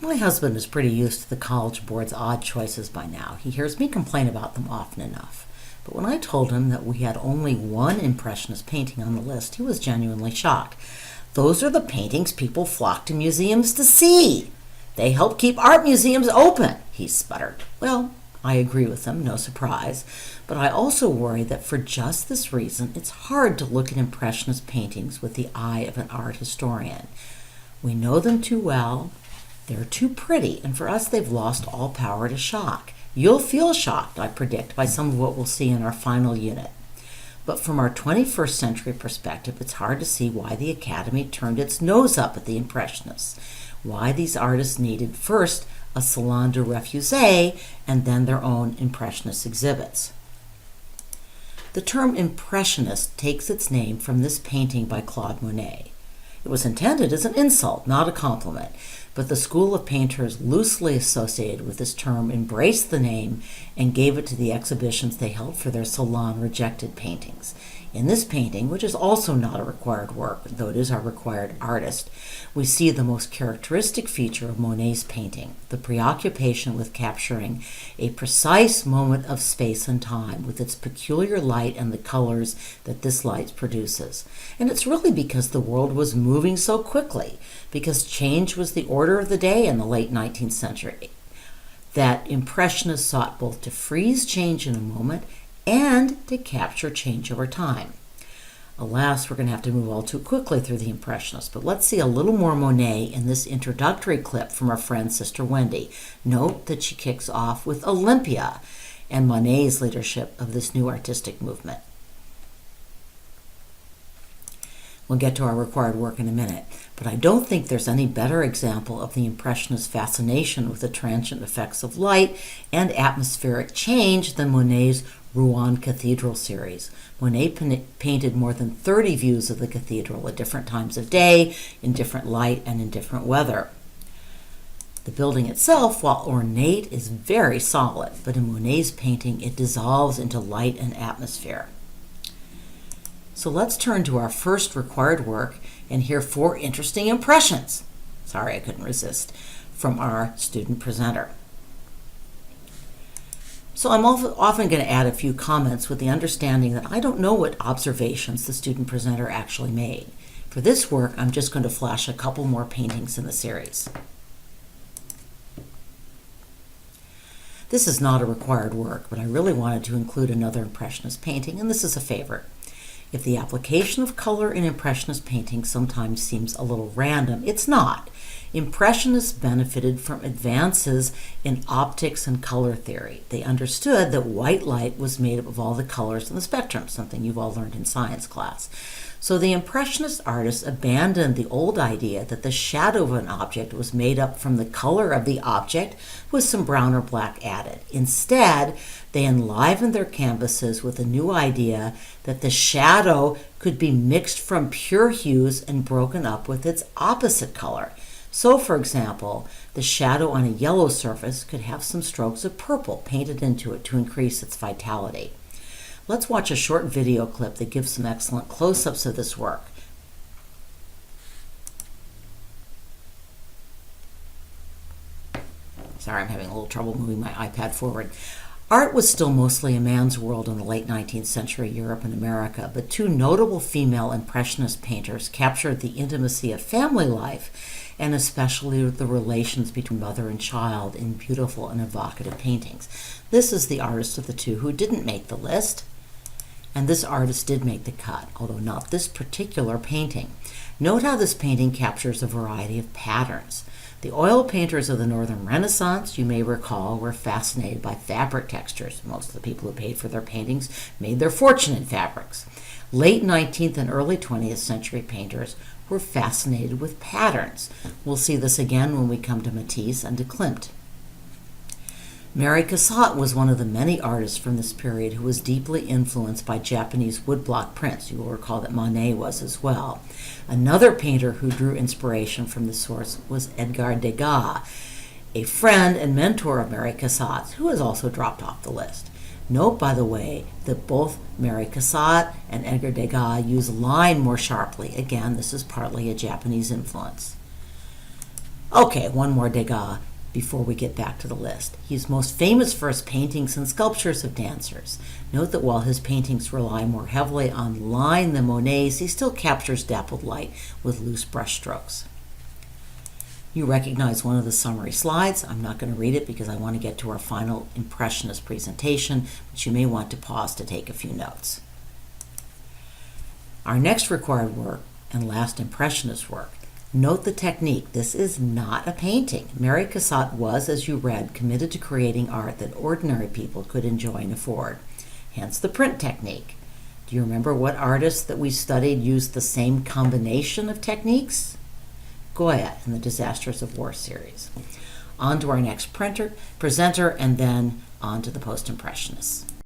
My husband is pretty used to the College Board's odd choices by now. He hears me complain about them often enough. But when I told him that we had only one Impressionist painting on the list, he was genuinely shocked. Those are the paintings people flock to museums to see. They help keep art museums open, he sputtered. Well, I agree with him, no surprise. But I also worry that for just this reason, it's hard to look at Impressionist paintings with the eye of an art historian. We know them too well. They're too pretty, and for us they've lost all power to shock. You'll feel shocked, I predict, by some of what we'll see in our final unit. But from our 21st century perspective, it's hard to see why the Academy turned its nose up at the Impressionists, why these artists needed first a salon de refusés and then their own Impressionist exhibits. The term Impressionist takes its name from this painting by Claude Monet. It was intended as an insult, not a compliment, but the school of painters loosely associated with this term embraced the name and gave it to the exhibitions they held for their salon-rejected paintings. In this painting, which is also not a required work, though it is our required artist, we see the most characteristic feature of Monet's painting, the preoccupation with capturing a precise moment of space and time with its peculiar light and the colors that this light produces. And it's really because the world was moving so quickly, because change was the order of the day in the late 19th century, that Impressionists sought both to freeze change in a moment and to capture change over time. Alas, we're going to have to move all too quickly through the Impressionists, but let's see a little more Monet in this introductory clip from our friend Sister Wendy. Note that she kicks off with Olympia and Monet's leadership of this new artistic movement. We'll get to our required work in a minute, but I don't think there's any better example of the Impressionist fascination with the transient effects of light and atmospheric change than Monet's Rouen Cathedral series. Monet painted more than 30 views of the cathedral at different times of day, in different light, and in different weather. The building itself, while ornate, is very solid, but in Monet's painting it dissolves into light and atmosphere. So let's turn to our first required work and hear 4 interesting impressions. Sorry, I couldn't resist, from our student presenter. So I'm often going to add a few comments with the understanding that I don't know what observations the student presenter actually made. For this work, I'm just going to flash a couple more paintings in the series. This is not a required work, but I really wanted to include another Impressionist painting, and this is a favorite. If the application of color in Impressionist painting sometimes seems a little random, it's not. Impressionists benefited from advances in optics and color theory. They understood that white light was made up of all the colors in the spectrum, something you've all learned in science class. So the Impressionist artists abandoned the old idea that the shadow of an object was made up from the color of the object with some brown or black added. Instead, they enlivened their canvases with a new idea that the shadow could be mixed from pure hues and broken up with its opposite color. So, for example, the shadow on a yellow surface could have some strokes of purple painted into it to increase its vitality. Let's watch a short video clip that gives some excellent close-ups of this work. Sorry, I'm having a little trouble moving my iPad forward. Art was still mostly a man's world in the late 19th century Europe and America, but 2 notable female Impressionist painters captured the intimacy of family life and especially the relations between mother and child in beautiful and evocative paintings. This is the artist of the 2 who didn't make the list, and this artist did make the cut, although not this particular painting. Note how this painting captures a variety of patterns. The oil painters of the Northern Renaissance, you may recall, were fascinated by fabric textures. Most of the people who paid for their paintings made their fortune in fabrics. Late 19th and early 20th century painters were fascinated with patterns. We'll see this again when we come to Matisse and to Klimt. Mary Cassatt was one of the many artists from this period who was deeply influenced by Japanese woodblock prints. You will recall that Monet was as well. Another painter who drew inspiration from this source was Edgar Degas, a friend and mentor of Mary Cassatt, who has also dropped off the list. Note, by the way, that both Mary Cassatt and Edgar Degas use line more sharply. Again, this is partly a Japanese influence. Okay, one more Degas before we get back to the list. He's most famous for his paintings and sculptures of dancers. Note that while his paintings rely more heavily on line than Monet's, he still captures dappled light with loose brushstrokes. You recognize one of the summary slides. I'm not going to read it because I want to get to our final Impressionist presentation, but you may want to pause to take a few notes. Our next required work and last Impressionist work. Note the technique. This is not a painting. Mary Cassatt was, as you read, committed to creating art that ordinary people could enjoy and afford. Hence the print technique. Do you remember what artists that we studied used the same combination of techniques? Goya in the Disasters of War series. On to our next presenter, and then on to the Post-Impressionists.